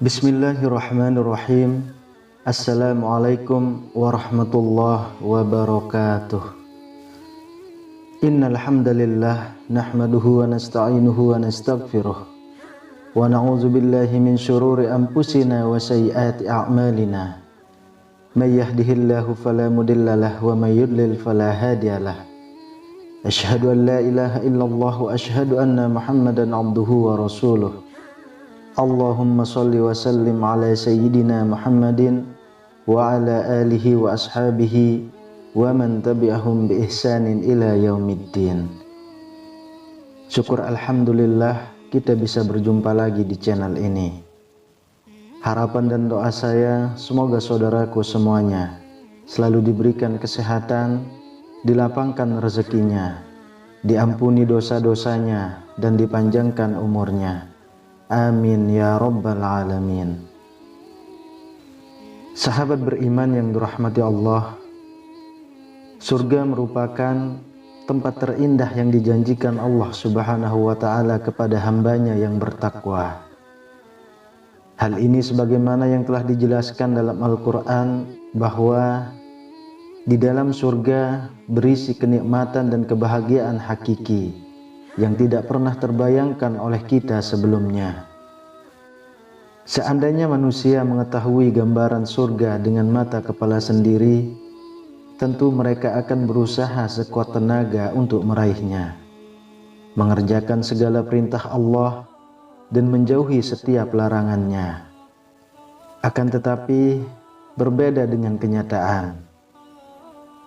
Bismillahirrahmanirrahim. Assalamualaikum warahmatullahi wabarakatuh. Innal hamdalillah nahmaduhu wa nasta'inuhu wa nastaghfiruh wa na'udzu billahi min syururi anfusina wa sayyiati a'malina. May yahdihillahu fala mudhillalah wa may yudlil fala hadiyalah. Asyhadu an la ilaha illallah wa asyhadu anna Muhammadan abduhu wa rasuluh. Allahumma salli wa sallim ala sayyidina Muhammadin wa ala alihi wa ashabihi wa man tabi'ahum bi ihsanin ila yaumiddin. Syukur alhamdulillah kita bisa berjumpa lagi di channel ini. Harapan dan doa saya semoga saudaraku semuanya selalu diberikan kesehatan, dilapangkan rezekinya, diampuni dosa-dosanya dan dipanjangkan umurnya. Amin ya rabbal alamin. Sahabat beriman yang dirahmati Allah, surga merupakan tempat terindah yang dijanjikan Allah subhanahu wa ta'ala kepada hambanya yang bertakwa. Hal ini sebagaimana yang telah dijelaskan dalam Al-Quran bahwa di dalam surga berisi kenikmatan dan kebahagiaan hakiki yang tidak pernah terbayangkan oleh kita sebelumnya. Seandainya manusia mengetahui gambaran surga dengan mata kepala sendiri, tentu mereka akan berusaha sekuat tenaga untuk meraihnya, mengerjakan segala perintah Allah dan menjauhi setiap larangannya. Akan tetapi berbeda dengan kenyataan.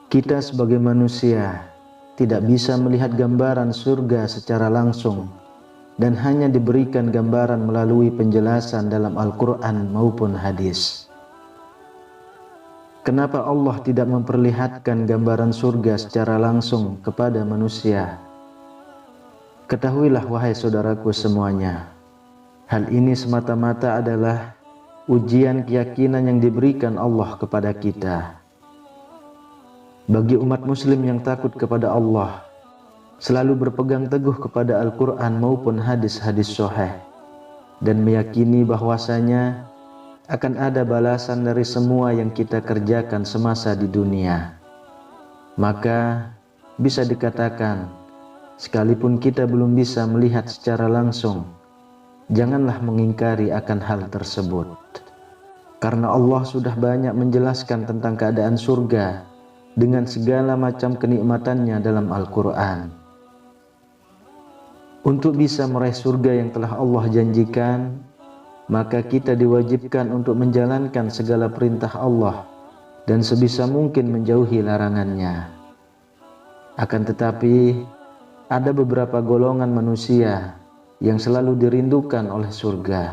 Kita sebagai manusia tidak bisa melihat gambaran surga secara langsung dan hanya diberikan gambaran melalui penjelasan dalam Al-Quran maupun hadis. Kenapa Allah tidak memperlihatkan gambaran surga secara langsung kepada manusia? Ketahuilah wahai saudaraku semuanya, hal ini semata-mata adalah ujian keyakinan yang diberikan Allah kepada kita. Bagi umat muslim yang takut kepada Allah, selalu berpegang teguh kepada Al-Quran maupun hadis-hadis sahih, dan meyakini bahwasanya akan ada balasan dari semua yang kita kerjakan semasa di dunia. Maka bisa dikatakan, sekalipun kita belum bisa melihat secara langsung, janganlah mengingkari akan hal tersebut. Karena Allah sudah banyak menjelaskan tentang keadaan surga dengan segala macam kenikmatannya dalam Al-Quran. Untuk bisa meraih surga yang telah Allah janjikan, maka kita diwajibkan untuk menjalankan segala perintah Allah dan sebisa mungkin menjauhi larangannya. Akan tetapi, ada beberapa golongan manusia yang selalu dirindukan oleh surga.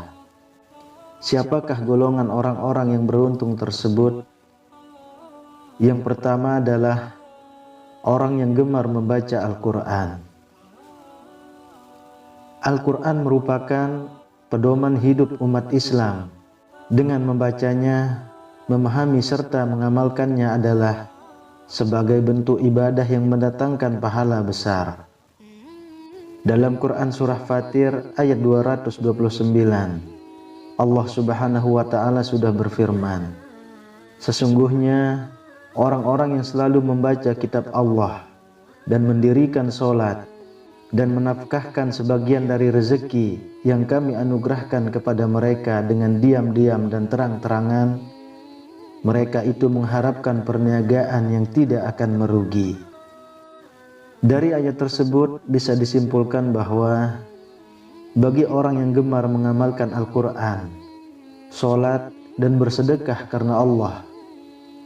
Siapakah golongan orang-orang yang beruntung tersebut? Yang pertama adalah orang yang gemar membaca Al-Quran. Al-Quran merupakan pedoman hidup umat Islam. Dengan membacanya, memahami serta mengamalkannya adalah sebagai bentuk ibadah yang mendatangkan pahala besar. Dalam Quran Surah Fatir ayat 229, Allah subhanahu wa ta'ala sudah berfirman, sesungguhnya orang-orang yang selalu membaca kitab Allah dan mendirikan sholat dan menafkahkan sebagian dari rezeki yang kami anugerahkan kepada mereka dengan diam-diam dan terang-terangan, mereka itu mengharapkan perniagaan yang tidak akan merugi. Dari ayat tersebut bisa disimpulkan bahwa bagi orang yang gemar mengamalkan Al-Quran, sholat dan bersedekah karena Allah,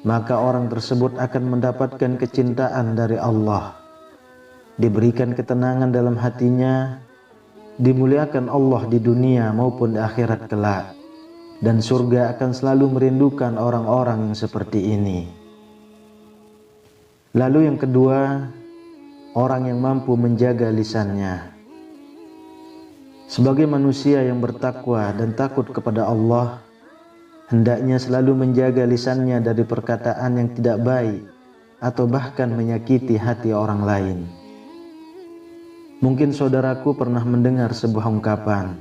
maka orang tersebut akan mendapatkan kecintaan dari Allah, diberikan ketenangan dalam hatinya, dimuliakan Allah di dunia maupun di akhirat kelak, dan surga akan selalu merindukan orang-orang yang seperti ini. Lalu yang kedua, orang yang mampu menjaga lisannya. Sebagai manusia yang bertakwa dan takut kepada Allah, hendaknya selalu menjaga lisannya dari perkataan yang tidak baik atau bahkan menyakiti hati orang lain. Mungkin saudaraku pernah mendengar sebuah ungkapan,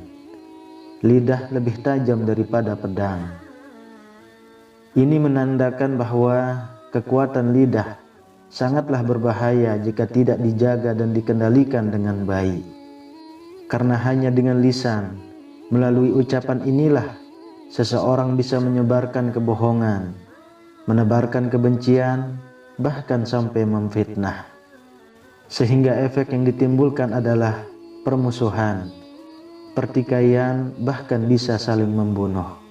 lidah lebih tajam daripada pedang. Ini menandakan bahwa kekuatan lidah sangatlah berbahaya jika tidak dijaga dan dikendalikan dengan baik. Karena hanya dengan lisan, melalui ucapan inilah seseorang bisa menyebarkan kebohongan, menebarkan kebencian, bahkan sampai memfitnah. Sehingga efek yang ditimbulkan adalah permusuhan, pertikaian, bahkan bisa saling membunuh.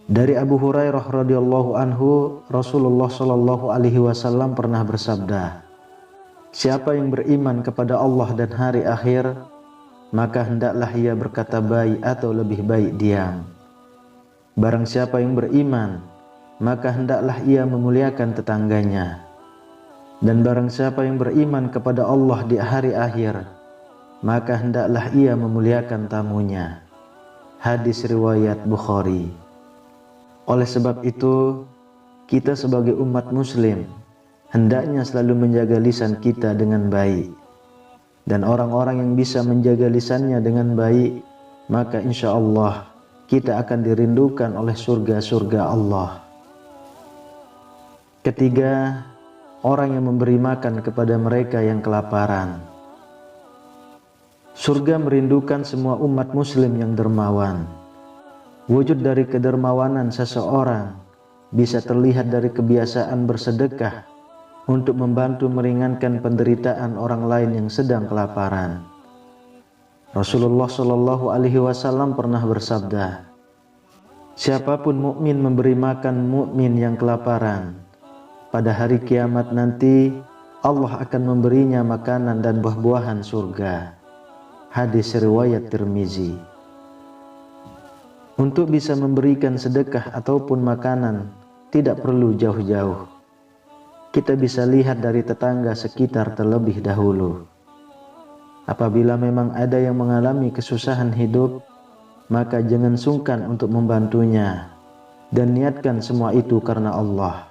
Dari Abu Hurairah radhiyallahu anhu, Rasulullah shallallahu alaihi wasallam pernah bersabda, "Siapa yang beriman kepada Allah dan hari akhir, maka hendaklah ia berkata baik atau lebih baik diam. Barang siapa yang beriman, maka hendaklah ia memuliakan tetangganya. Dan barang siapa yang beriman kepada Allah di hari akhir, maka hendaklah ia memuliakan tamunya." Hadis riwayat Bukhari. Oleh sebab itu, kita sebagai umat muslim hendaknya selalu menjaga lisan kita dengan baik. Dan orang-orang yang bisa menjaga lisannya dengan baik, maka insya Allah kita akan dirindukan oleh surga-surga Allah. Ketiga, orang yang memberi makan kepada mereka yang kelaparan. Surga merindukan semua umat muslim yang dermawan. Wujud dari kedermawanan seseorang bisa terlihat dari kebiasaan bersedekah untuk membantu meringankan penderitaan orang lain yang sedang kelaparan. Rasulullah Shallallahu Alaihi Wasallam pernah bersabda, "Siapapun mukmin memberi makan mukmin yang kelaparan, pada hari kiamat nanti Allah akan memberinya makanan dan buah-buahan surga." Hadis riwayat Tirmizi. Untuk bisa memberikan sedekah ataupun makanan tidak perlu jauh-jauh. Kita bisa lihat dari tetangga sekitar terlebih dahulu. Apabila memang ada yang mengalami kesusahan hidup, maka jangan sungkan untuk membantunya dan niatkan semua itu karena Allah.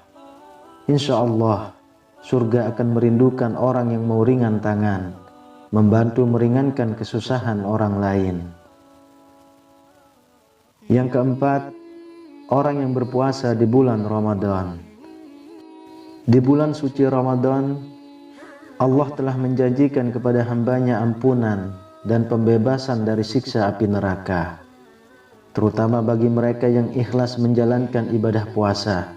Insya Allah surga akan merindukan orang yang mau ringan tangan, membantu meringankan kesusahan orang lain. Yang keempat, orang yang berpuasa di bulan Ramadan. Di bulan suci Ramadan, Allah telah menjanjikan kepada hambanya ampunan dan pembebasan dari siksa api neraka, terutama bagi mereka yang ikhlas menjalankan ibadah puasa,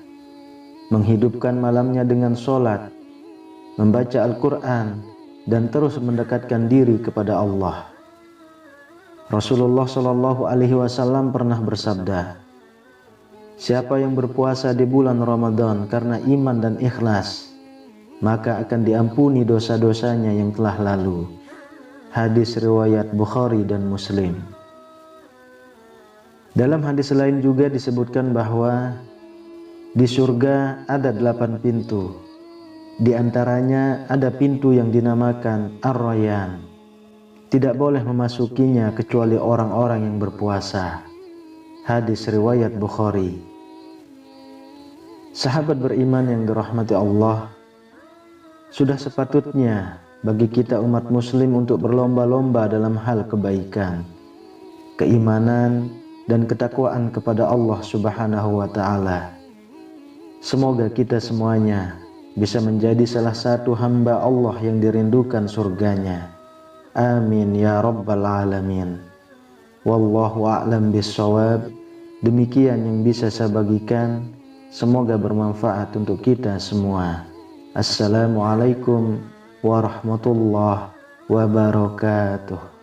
menghidupkan malamnya dengan sholat, membaca Al-Quran, dan terus mendekatkan diri kepada Allah. Rasulullah Shallallahu Alaihi Wasallam pernah bersabda, "Siapa yang berpuasa di bulan Ramadan karena iman dan ikhlas, maka akan diampuni dosa-dosanya yang telah lalu." Hadis riwayat Bukhari dan Muslim. Dalam hadis lain juga disebutkan bahwa di surga ada 8 pintu. Di antaranya ada pintu yang dinamakan Ar-Rayyan. Tidak boleh memasukinya kecuali orang-orang yang berpuasa. Hadis riwayat Bukhari. Sahabat beriman yang dirahmati Allah, sudah sepatutnya bagi kita umat muslim untuk berlomba-lomba dalam hal kebaikan, keimanan, dan ketakwaan kepada Allah Subhanahu wa Ta'ala. Semoga kita semuanya bisa menjadi salah satu hamba Allah yang dirindukan surganya. Amin ya rabbal alamin. Wallahu a'lam bissawab. Demikian yang bisa saya bagikan. Semoga bermanfaat untuk kita semua. Assalamualaikum warahmatullahi wabarakatuh.